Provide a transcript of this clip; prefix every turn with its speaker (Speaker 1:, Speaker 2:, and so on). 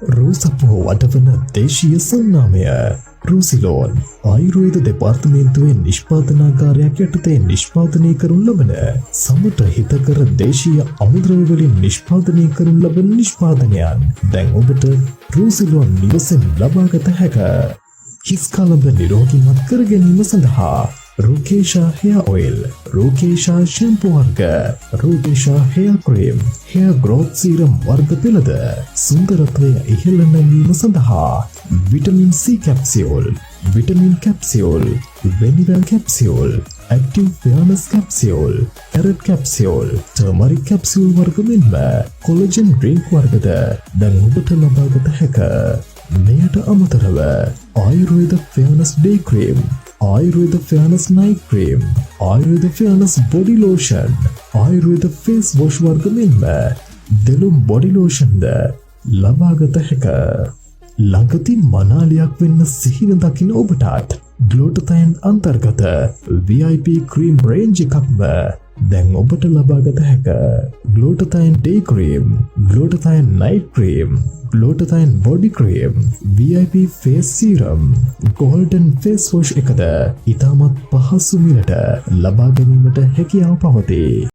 Speaker 1: රෝසපුව වටවන දේශීය සංනාමය රූසිලෝන් ආයුර්වේද දෙපාර්තමේන්තුවේ නිෂ්පාදනාගාරයක් යටතේ නිෂ්පාදනය කරනු ලබන සමට හිතකර දේශීය අමුද්‍රව්‍ය වලින් නිෂ්පාදනය කරනු ලබන නිෂ්පාදනයන් දැන් ඔබට රූසිලෝන් නිවසෙන් ලබාගත හැකිය. හිස් කලඹ නිරෝගීමත් කර ගැනීම සඳහා රෝකේෂා හෙයා ඔයිල්, රෝකේෂා ෂැම්පූ වර්ග, Rokesha hair cream, hair growth serum වර්ග පෙළද සුන්දරත්වය ඉහළ නැංවීම සඳහා vitamin C capsule, vitamin capsule, vanilla capsule, active fairness capsule, carrot capsule, turmeric capsule වර්ග මෙන්ම කොලජන් ඩ්‍රින්ක් වර්ගද දැන් ඔබට ලබාගත හැකිය. මෙයට අමතරව ආයුර්වේද ෆෙයානස් ඩේ ක්‍රීම්, ආයුර්වේද ෆෙයානස් නයිට් ක්‍රීම්, ආයුර්වේද ෆෙයානස් බොඩි ලෝෂන්, ආයුර්වේද ෆේස් වොෂ් වර්ග මෙන්ම දෙලුම් බොඩි ලෝෂන්ද ලබාගත හැකිය. ළඟදී මනාලියක් වෙන්න සිහින දකින ඔබටත් ග්ලූටතයන් අන්තර්ගත VIP ක්‍රීම් රේන්ජ් එකක්ම දැන් ඔබට ලබාගත හැකිය. Glutathione day cream, glutathione night cream, glutathione body cream, VIP face serum, golden face wash එකද ඉතාමත් පහසු මිලට ලබා ගැනීමට හැකියාව පවතී.